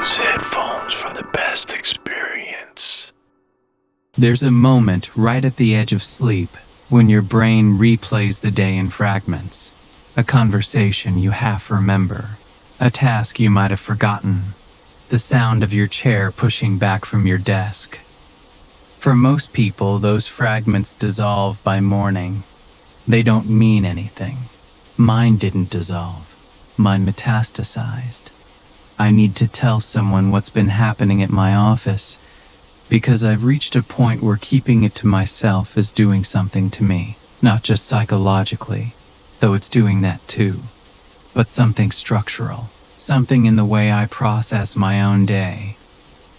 Use headphones for the best experience. There's a moment right at the edge of sleep when your brain replays the day in fragments. A conversation you half remember, a task you might have forgotten, the sound of your chair pushing back from your desk. For most people, those fragments dissolve by morning. They don't mean anything. Mine didn't dissolve. Mine metastasized. I need to tell someone what's been happening at my office, because I've reached a point where keeping it to myself is doing something to me, not just psychologically, though it's doing that too, but something structural, something in the way I process my own day.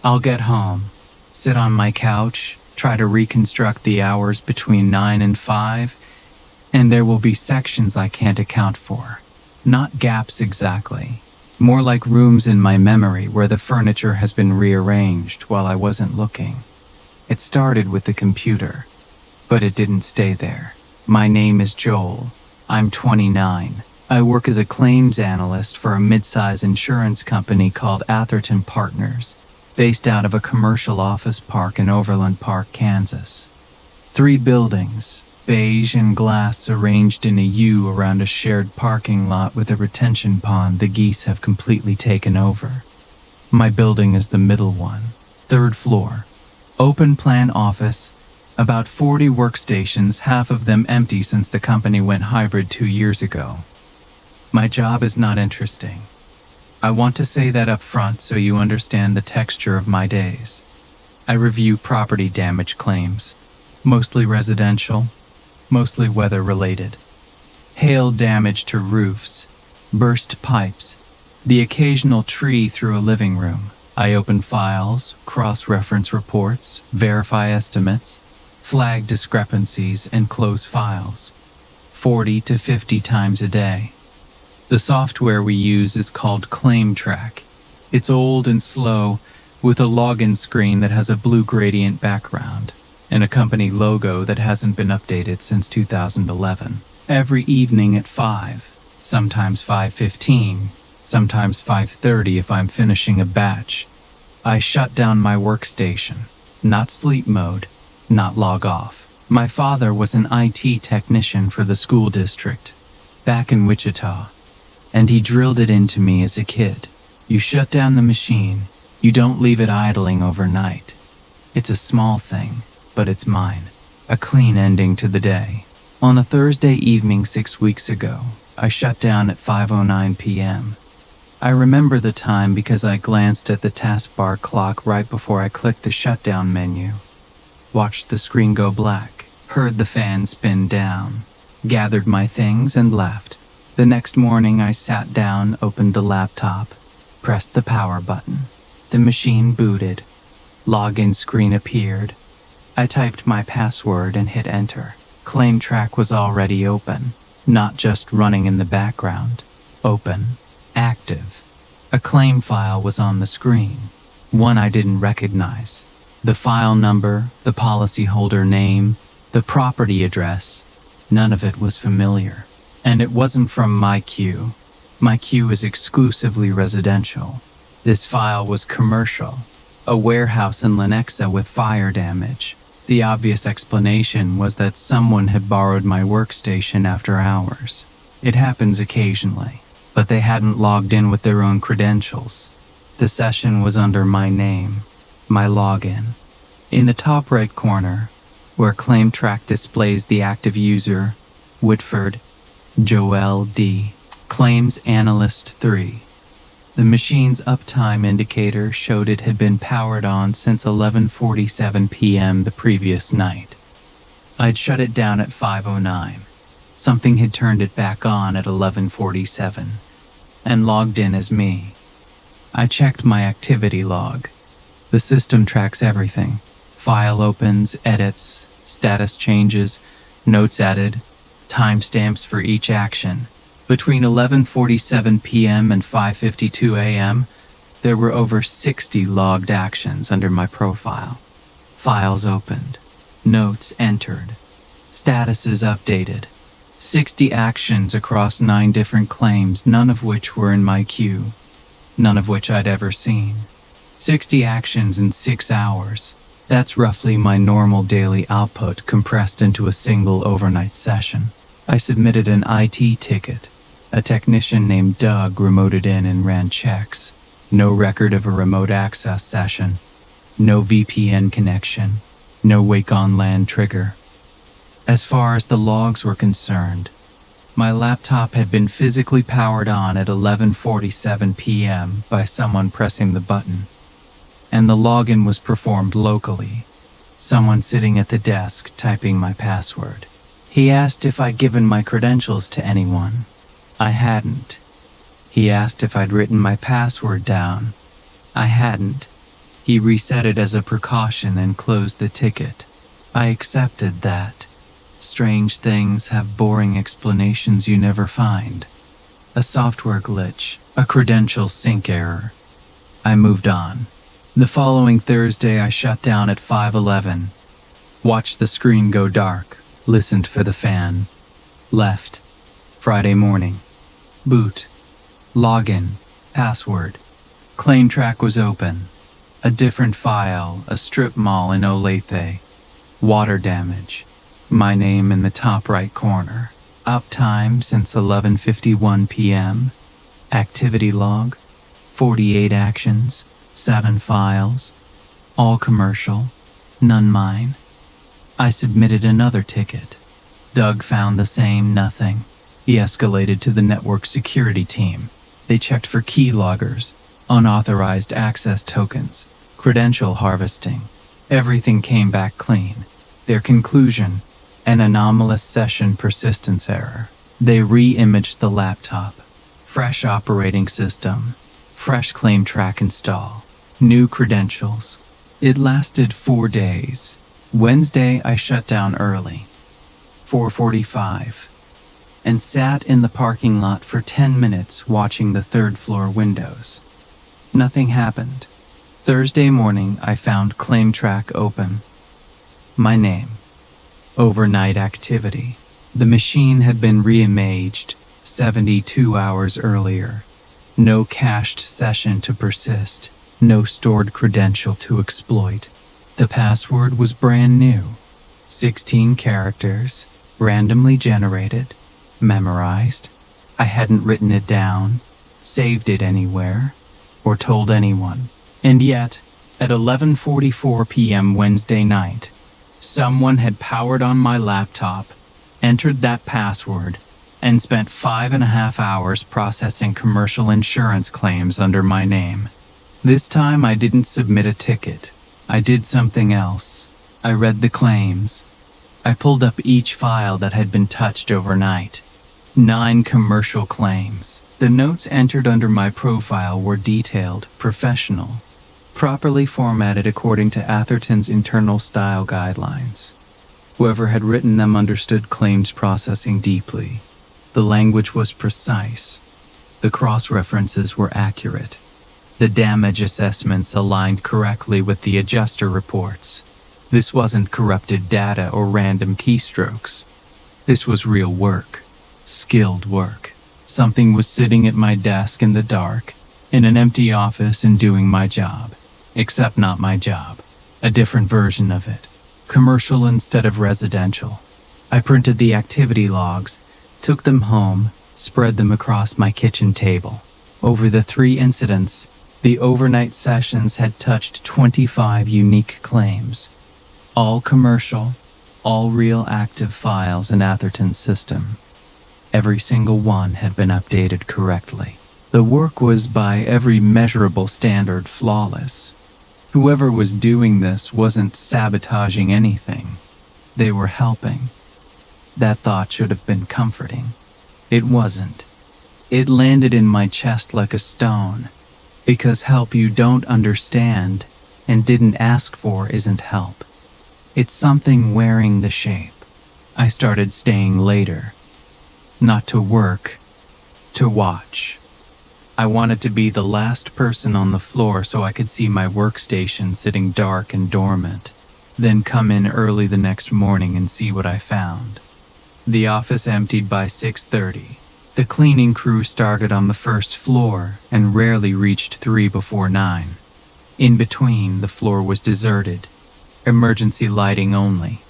I'll get home, sit on my couch, try to reconstruct the hours between 9 and 5, and there will be sections I can't account for. Not gaps exactly. More like rooms in my memory where the furniture has been rearranged while I wasn't looking. It started with the computer, but it didn't stay there. My name is Joel. I'm 29. I work as a claims analyst for a mid-size insurance company called Atherton Partners, based out of a commercial office park in Overland Park, Kansas. 3 buildings, beige and glass arranged in a U around a shared parking lot with a retention pond the geese have completely taken over. My building is the middle one, 3rd floor. Open plan office, about 40 workstations, half of them empty since the company went hybrid 2 years ago. My job is not interesting. I want to say that up front so you understand the texture of my days. I review property damage claims, mostly residential, mostly weather-related. Hail damage to roofs, burst pipes, the occasional tree through a living room. I open files, cross-reference reports, verify estimates, flag discrepancies, and close files. 40 to 50 times a day. The software we use is called ClaimTrack. It's old and slow, with a login screen that has a blue gradient background and a company logo that hasn't been updated since 2011. Every evening at 5, sometimes 5:15, sometimes 5:30 if I'm finishing a batch, I shut down my workstation. Not sleep mode, not log off. My father was an IT technician for the school district, back in Wichita, and he drilled it into me as a kid. You shut down the machine, you don't leave it idling overnight. It's a small thing, but it's mine. A clean ending to the day. On a Thursday evening 6 weeks ago, I shut down at 5:09 p.m. I remember the time because I glanced at the taskbar clock right before I clicked the shutdown menu. Watched the screen go black, heard the fan spin down, gathered my things and left. The next morning I sat down, opened the laptop, pressed the power button. The machine booted. Login screen appeared. I typed my password and hit enter. ClaimTrack was already open, not just running in the background. Open, active. A claim file was on the screen, one I didn't recognize. The file number, the policyholder name, the property address, none of it was familiar. And it wasn't from my queue. My queue is exclusively residential. This file was commercial, a warehouse in Lenexa with fire damage. The obvious explanation was that someone had borrowed my workstation after hours. It happens occasionally, but they hadn't logged in with their own credentials. The session was under my name, my login. In the top right corner, where ClaimTrack displays the active user, Whitford, Joel D. Claims Analyst 3. The machine's uptime indicator showed it had been powered on since 11:47 p.m. the previous night. I'd shut it down at 5:09. Something had turned it back on at 11:47 and logged in as me. I checked my activity log. The system tracks everything. File opens, edits, status changes, notes added, timestamps for each action. Between 11:47 p.m. and 5:52 a.m., there were over 60 logged actions under my profile. Files opened, notes entered, statuses updated. 60 actions across 9 different claims, none of which were in my queue, none of which I'd ever seen. 60 actions in 6 hours. That's roughly my normal daily output compressed into a single overnight session. I submitted an IT ticket. A technician named Doug remoted in and ran checks. No record of a remote access session. No VPN connection. No wake on LAN trigger. As far as the logs were concerned, my laptop had been physically powered on at 11:47 p.m. by someone pressing the button, and the login was performed locally, someone sitting at the desk typing my password. He asked if I'd given my credentials to anyone. I hadn't. He asked if I'd written my password down. I hadn't. He reset it as a precaution and closed the ticket. I accepted that. Strange things have boring explanations you never find. A software glitch, a credential sync error. I moved on. The following Thursday, I shut down at 5:11. Watched the screen go dark, listened for the fan. Left. Friday morning. Boot. Login. Password. Claim track was open. A different file, a strip mall in Olathe. Water damage. My name in the top right corner. Uptime since 11:51 p.m. Activity log. 48 actions. 7 files. All commercial. None mine. I submitted another ticket. Doug found the same nothing. He escalated to the network security team. They checked for keyloggers, unauthorized access tokens, credential harvesting. Everything came back clean. Their conclusion: an anomalous session persistence error. They re-imaged the laptop. Fresh operating system. Fresh claim track install. New credentials. It lasted 4 days. Wednesday, I shut down early. 4:45. And sat in the parking lot for 10 minutes watching the third floor windows. Nothing happened. Thursday morning, I found claim track open. My name. Overnight activity. The machine had been reimaged 72 hours earlier. No cached session to persist. No stored credential to exploit. The password was brand new. 16 characters, randomly generated, memorized. I hadn't written it down, saved it anywhere, or told anyone. And yet, at 11:44 p.m. Wednesday night, someone had powered on my laptop, entered that password, and spent 5.5 hours processing commercial insurance claims under my name. This time I didn't submit a ticket. I did something else. I read the claims. I pulled up each file that had been touched overnight. 9 commercial claims. The notes entered under my profile were detailed, professional, properly formatted according to Atherton's internal style guidelines. Whoever had written them understood claims processing deeply. The language was precise. The cross-references were accurate. The damage assessments aligned correctly with the adjuster reports. This wasn't corrupted data or random keystrokes. This was real work. Skilled work. Something was sitting at my desk in the dark, in an empty office and doing my job. Except not my job. A different version of it. Commercial instead of residential. I printed the activity logs, took them home, spread them across my kitchen table. Over the 3 incidents, the overnight sessions had touched 25 unique claims. All commercial, all real active files in Atherton's system. Every single one had been updated correctly. The work was by every measurable standard flawless. Whoever was doing this wasn't sabotaging anything. They were helping. That thought should have been comforting. It wasn't. It landed in my chest like a stone, because help you don't understand and didn't ask for isn't help. It's something wearing the shape. I started staying later. Not to work, to watch. I wanted to be the last person on the floor so I could see my workstation sitting dark and dormant, then come in early the next morning and see what I found. The office emptied by 6:30. The cleaning crew started on the first floor and rarely reached 3 before 9. In between, the floor was deserted, emergency lighting only.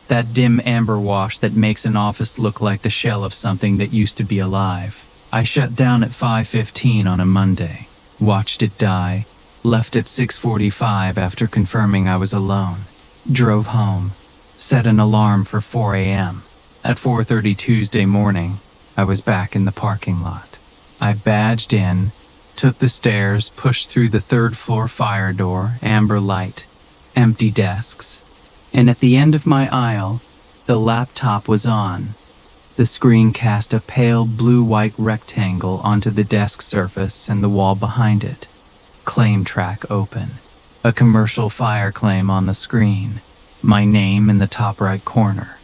That dim amber wash that makes an office look like the shell of something that used to be alive. I shut down at 5:15 on a Monday, watched it die, left at 6:45 after confirming I was alone, drove home, set an alarm for 4 a.m. At 4:30 Tuesday morning, I was back in the parking lot. I badged in, took the stairs, pushed through the third-floor fire door, amber light, empty desks. And at the end of my aisle, the laptop was on. The screen cast a pale blue-white rectangle onto the desk surface and the wall behind it. Claim track open. A commercial fire claim on the screen. My name in the top right corner.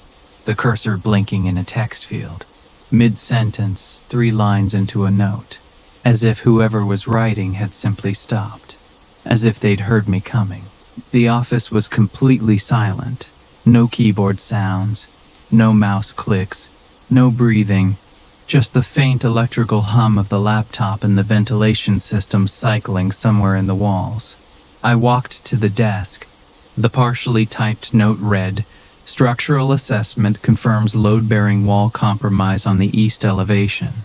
The cursor blinking in a text field. Mid-sentence, 3 lines into a note. As if whoever was writing had simply stopped. As if they'd heard me coming. The office was completely silent. No keyboard sounds, no mouse clicks, no breathing, just the faint electrical hum of the laptop and the ventilation system cycling somewhere in the walls. I walked to the desk. The partially typed note read, "Structural assessment confirms load-bearing wall compromise on the east elevation."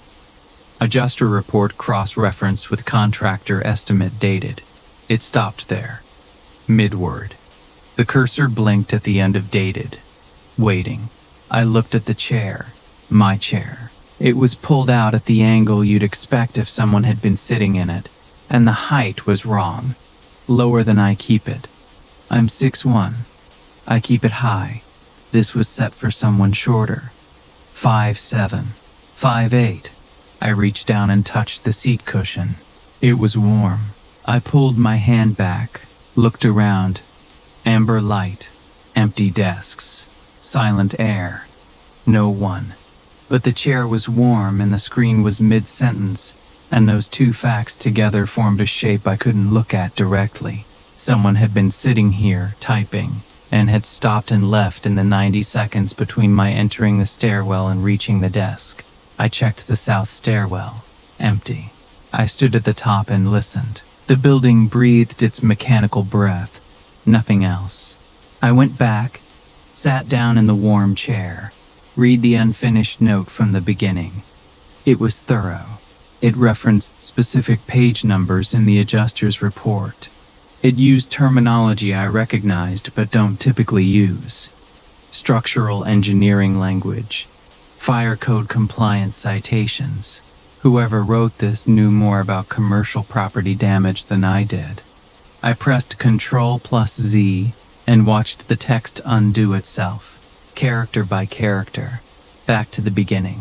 Adjuster report cross-referenced with contractor estimate dated. It stopped there. Mid-word. The cursor blinked at the end of dated. Waiting. I looked at the chair. My chair. It was pulled out at the angle you'd expect if someone had been sitting in it, and the height was wrong. Lower than I keep it. I'm 6'1". I keep it high. This was set for someone shorter. 5'7", 5'8". I reached down and touched the seat cushion. It was warm. I pulled my hand back, looked around. Amber light, empty desks, silent air. No one. But the chair was warm and the screen was mid-sentence, and those two facts together formed a shape I couldn't look at directly. Someone had been sitting here, typing, and had stopped and left in the 90 seconds between my entering the stairwell and reaching the desk. I checked the south stairwell. Empty. I stood at the top and listened. The building breathed its mechanical breath. Nothing else. I went back, sat down in the warm chair, read the unfinished note from the beginning. It was thorough. It referenced specific page numbers in the adjuster's report. It used terminology I recognized but don't typically use. Structural engineering language. Fire code compliance citations. Whoever wrote this knew more about commercial property damage than I did. I pressed Ctrl+Z and watched the text undo itself, character by character, back to the beginning.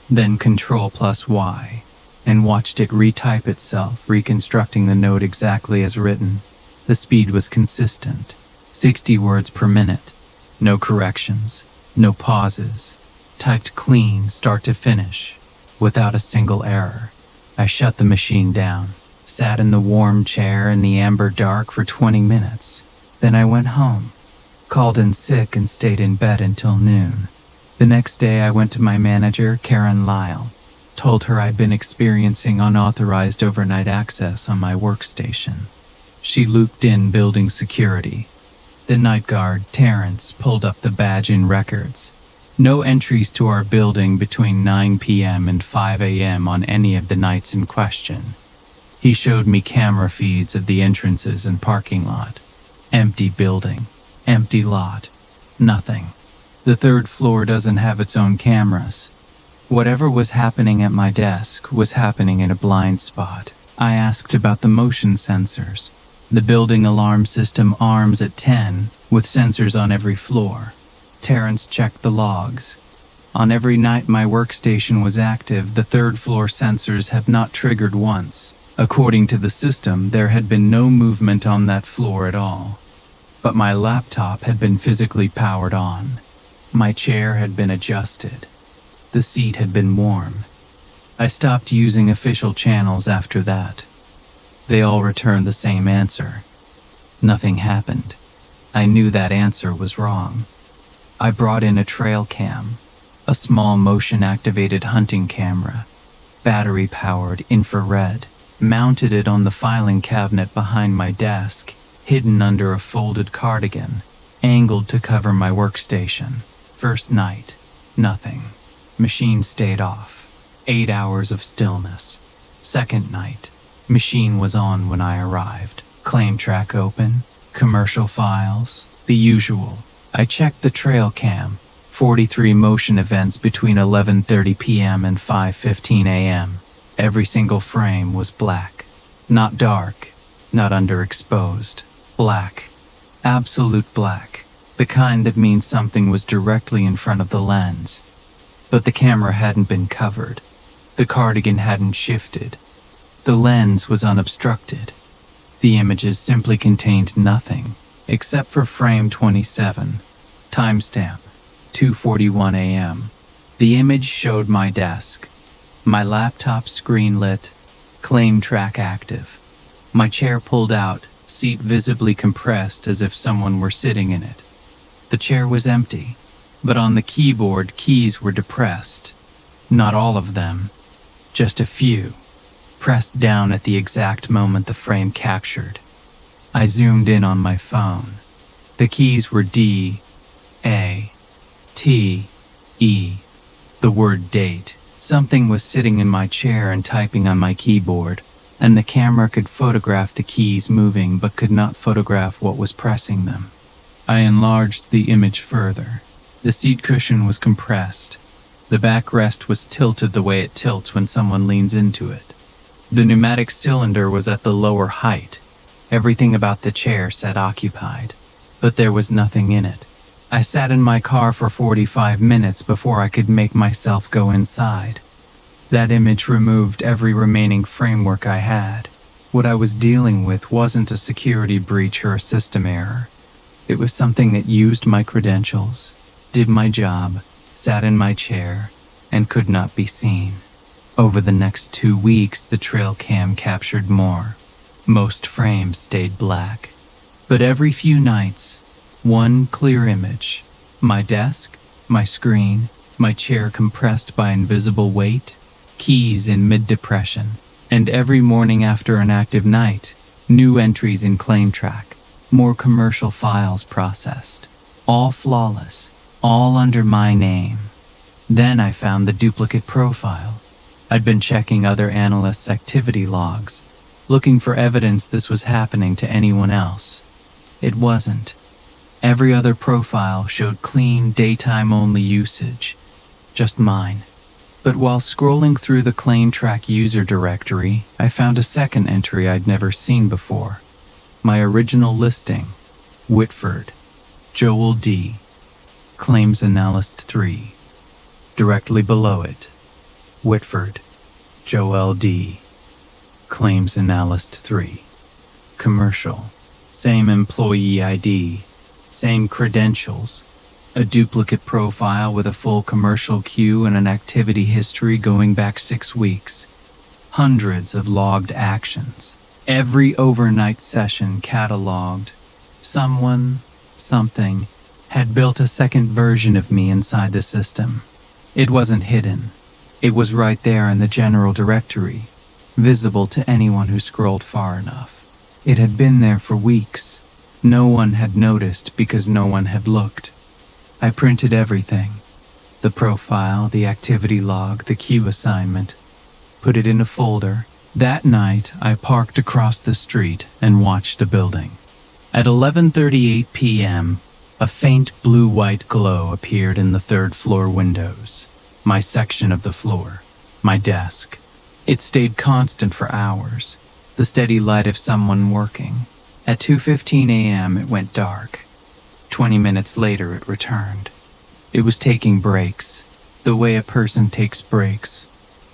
Then Ctrl+Y, and watched it retype itself, reconstructing the note exactly as written. The speed was consistent, 60 words per minute. No corrections, no pauses. Typed clean, start to finish, without a single error. I shut the machine down, sat in the warm chair in the amber dark for 20 minutes. Then I went home, called in sick and stayed in bed until noon. The next day I went to my manager, Karen Lyle, told her I'd been experiencing unauthorized overnight access on my workstation. She looped in building security. The night guard, Terrence, pulled up the badge in records. No entries to our building between 9 p.m. and 5 a.m. on any of the nights in question. He showed me camera feeds of the entrances and parking lot. Empty building. Empty lot. Nothing. The third floor doesn't have its own cameras. Whatever was happening at my desk was happening in a blind spot. I asked about the motion sensors. The building alarm system arms at 10, with sensors on every floor. Terrence checked the logs. On every night my workstation was active, the third floor sensors have not triggered once. According to the system, there had been no movement on that floor at all. But my laptop had been physically powered on. My chair had been adjusted. The seat had been warm. I stopped using official channels after that. They all returned the same answer. Nothing happened. I knew that answer was wrong. I brought in a trail cam, a small motion-activated hunting camera, battery-powered infrared. mounted it on the filing cabinet behind my desk, hidden under a folded cardigan, angled to cover my workstation. First night, nothing. Machine stayed off. 8 hours of stillness. Second night, machine was on when I arrived. Claim track open, commercial files, the usual. I checked the trail cam. 43 motion events between 11:30 p.m. and 5:15 a.m. Every single frame was black. Not dark, not underexposed. Black. Absolute black. The kind that means something was directly in front of the lens. But the camera hadn't been covered. The cardigan hadn't shifted. The lens was unobstructed. The images simply contained nothing, except for frame 27. Timestamp, 2:41 a.m. The image showed my desk. My laptop screen lit, claim track active. My chair pulled out, seat visibly compressed as if someone were sitting in it. The chair was empty, but on the keyboard keys were depressed. Not all of them, just a few, pressed down at the exact moment the frame captured. I zoomed in on my phone. The keys were D, A, T, E. The word date. Something was sitting in my chair and typing on my keyboard, and the camera could photograph the keys moving but could not photograph what was pressing them. I enlarged the image further. The seat cushion was compressed. The backrest was tilted the way it tilts when someone leans into it. The pneumatic cylinder was at the lower height. Everything about the chair said occupied, but there was nothing in it. I sat in my car for 45 minutes before I could make myself go inside. That image removed every remaining framework I had. What I was dealing with wasn't a security breach or a system error. It was something that used my credentials, did my job, sat in my chair, and could not be seen. Over the next 2 weeks, the trail cam captured more. Most frames stayed black. But every few nights, one clear image. My desk, my screen, my chair compressed by invisible weight, keys in mid-depression, and every morning after an active night, new entries in claim track, more commercial files processed. All flawless, all under my name. Then I found the duplicate profile. I'd been checking other analysts' activity logs, looking for evidence this was happening to anyone else. It wasn't. Every other profile showed clean, daytime-only usage. Just mine. But while scrolling through the claim track user directory, I found a second entry I'd never seen before. My original listing, Whitford, Joel D. Claims Analyst 3. Directly below it, Whitford, Joel D. Claims Analyst 3. Commercial. Same employee ID. Same credentials. A duplicate profile with a full commercial queue and an activity history going back 6 weeks. Hundreds of logged actions. Every overnight session cataloged. Someone, something, had built a second version of me inside the system. It wasn't hidden. It was right there in the general directory, visible to anyone who scrolled far enough. It had been there for weeks. No one had noticed because no one had looked. I printed everything. The profile, the activity log, the queue assignment. Put it in a folder. That night, I parked across the street and watched a building. At 11:38 p.m., a faint blue-white glow appeared in the third-floor windows. My section of the floor. My desk. It stayed constant for hours. The steady light of someone working. At 2:15 a.m., it went dark. 20 minutes later, it returned. It was taking breaks, the way a person takes breaks.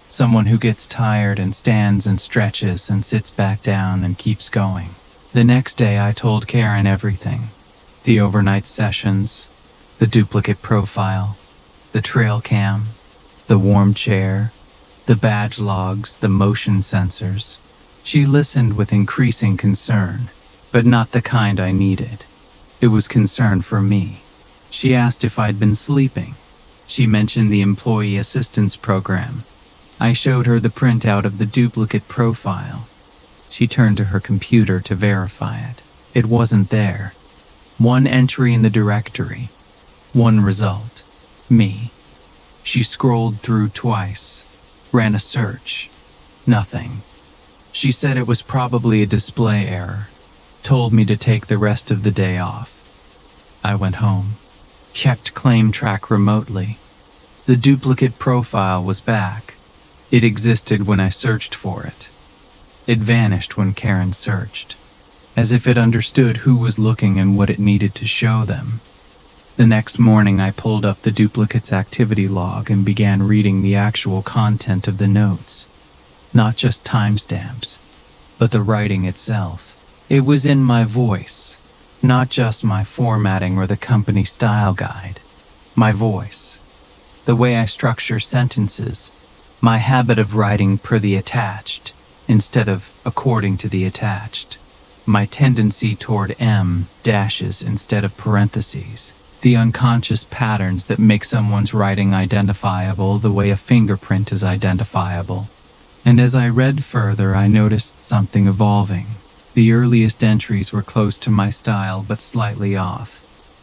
Someone who gets tired and stands and stretches and sits back down and keeps going. The next day, I told Karen everything. The overnight sessions, the duplicate profile, the trail cam, the warm chair, the badge logs, the motion sensors. She listened with increasing concern, but not the kind I needed. It was concern for me. She asked if I'd been sleeping. She mentioned the employee assistance program. I showed her the printout of the duplicate profile. She turned to her computer to verify it. It wasn't there. One entry in the directory. One result. Me. She scrolled through twice. Ran a search. Nothing. She said it was probably a display error. Told me to take the rest of the day off. I went home. Checked claim track remotely. The duplicate profile was back. It existed when I searched for it. It vanished when Karen searched, as if it understood who was looking and what it needed to show them. The next morning I pulled up the duplicate's activity log and began reading the actual content of the notes. Not just timestamps, but the writing itself. It was in my voice, not just my formatting or the company style guide. My voice. The way I structure sentences. My habit of writing per the attached, instead of according to the attached. My tendency toward M dashes instead of parentheses. The unconscious patterns that make someone's writing identifiable the way a fingerprint is identifiable. And as I read further, I noticed something evolving. The earliest entries were close to my style but slightly off.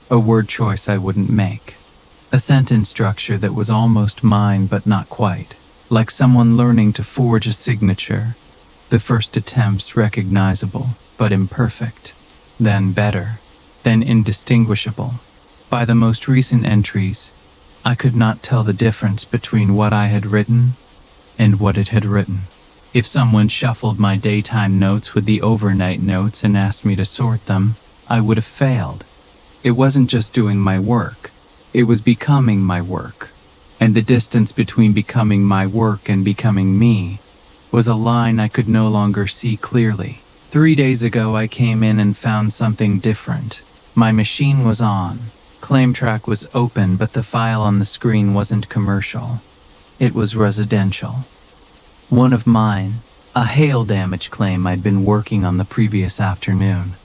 A word choice I wouldn't make. A sentence structure that was almost mine but not quite. Like someone learning to forge a signature. The first attempts recognizable, but imperfect. Then better. Then indistinguishable. By the most recent entries, I could not tell the difference between what I had written and what it had written. If someone shuffled my daytime notes with the overnight notes and asked me to sort them, I would have failed. It wasn't just doing my work, it was becoming my work. And the distance between becoming my work and becoming me was a line I could no longer see clearly. 3 days ago I came in and found something different. My machine was on. Claim track was open, but the file on the screen wasn't commercial. It was residential. One of mine, a hail damage claim I'd been working on the previous afternoon.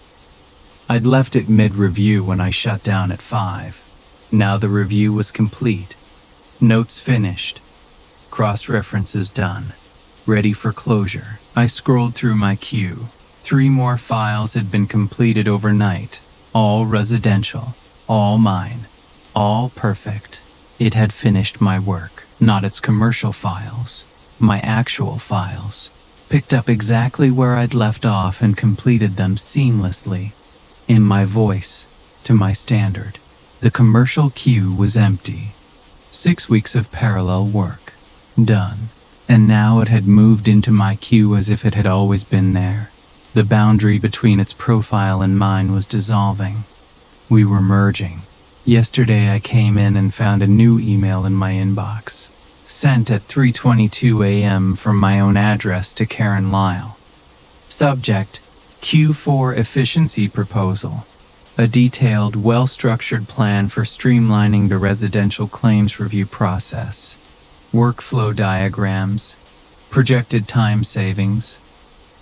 I'd left it mid-review when I shut down at 5. Now the review was complete. Notes finished. Cross-references done. Ready for closure. I scrolled through my queue. 3 more files had been completed overnight. All residential. All mine. All perfect. It had finished my work, not its commercial files. My actual files. Picked up exactly where I'd left off and completed them seamlessly. In my voice, to my standard. The commercial queue was empty. 6 weeks of parallel work. Done. And now it had moved into my queue as if it had always been there. The boundary between its profile and mine was dissolving. We were merging. Yesterday I came in and found a new email in my inbox. Sent at 3:22 a.m. from my own address to Karen Lyle. Subject, Q4 Efficiency Proposal. A detailed, well-structured plan for streamlining the residential claims review process. Workflow diagrams. Projected time savings.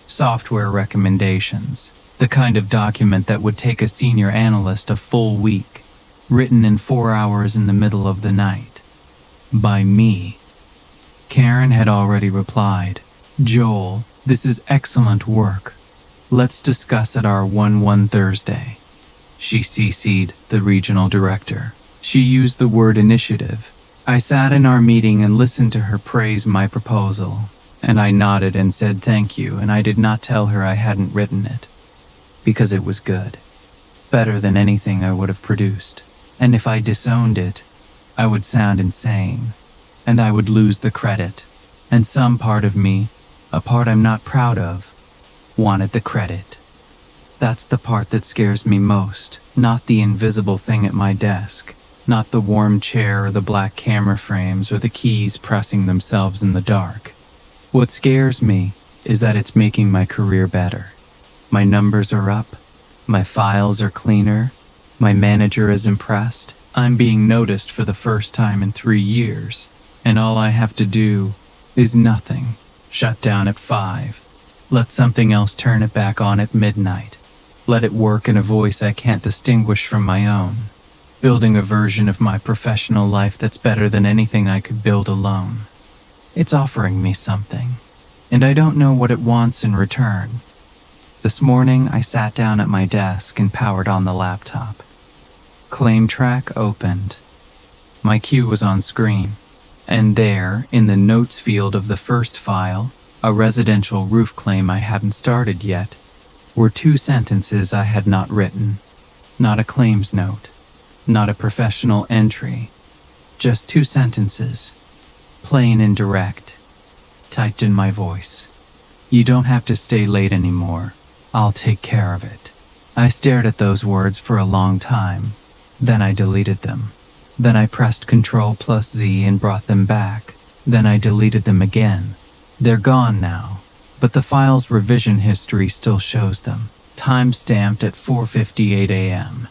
Software recommendations. The kind of document that would take a senior analyst a full week. Written in 4 hours in the middle of the night. By me. Karen had already replied, "Joel, this is excellent work. Let's discuss at our 1-1 Thursday." She CC'd the regional director. She used the word initiative. I sat in our meeting and listened to her praise my proposal, and I nodded and said thank you, and I did not tell her I hadn't written it. Because it was good. Better than anything I would have produced. And if I disowned it, I would sound insane, and I would lose the credit. And some part of me, a part I'm not proud of, wanted the credit. That's the part that scares me most, not the invisible thing at my desk, not the warm chair or the black camera frames or the keys pressing themselves in the dark. What scares me is that it's making my career better. My numbers are up, my files are cleaner, my manager is impressed, I'm being noticed for the first time in 3 years, and all I have to do is nothing. Shut down at 5. Let something else turn it back on at midnight. Let it work in a voice I can't distinguish from my own. Building a version of my professional life that's better than anything I could build alone. It's offering me something, and I don't know what it wants in return. This morning, I sat down at my desk and powered on the laptop. Claim track opened. My cue was on screen, and there, in the notes field of the first file, a residential roof claim I hadn't started yet, were 2 sentences I had not written. Not a claims note, not a professional entry, just 2 sentences, plain and direct, typed in my voice. You don't have to stay late anymore. I'll take care of it. I stared at those words for a long time. Then I deleted them. Then I pressed Ctrl+Z and brought them back. Then I deleted them again. They're gone now, but the file's revision history still shows them. Time stamped at 4:58 a.m.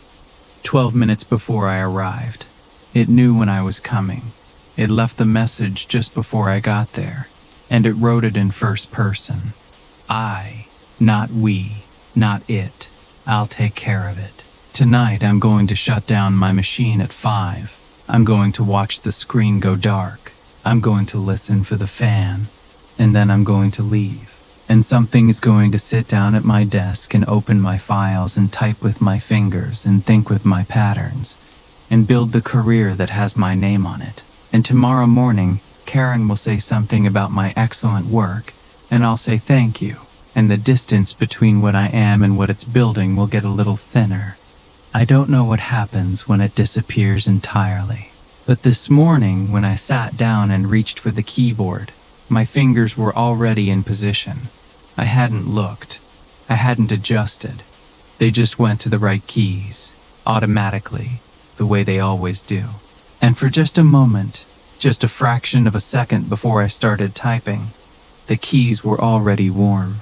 12 minutes before I arrived. It knew when I was coming. It left the message just before I got there, and it wrote it in first person. I, not we, not it. I'll take care of it. Tonight I'm going to shut down my machine at 5. I'm going to watch the screen go dark. I'm going to listen for the fan. And then I'm going to leave. And something is going to sit down at my desk and open my files and type with my fingers and think with my patterns and build the career that has my name on it. And tomorrow morning, Karen will say something about my excellent work, and I'll say thank you. And the distance between what I am and what it's building will get a little thinner. I don't know what happens when it disappears entirely. But this morning, when I sat down and reached for the keyboard, my fingers were already in position. I hadn't looked. I hadn't adjusted. They just went to the right keys, automatically, the way they always do. And for just a moment, just a fraction of a second before I started typing, the keys were already warm.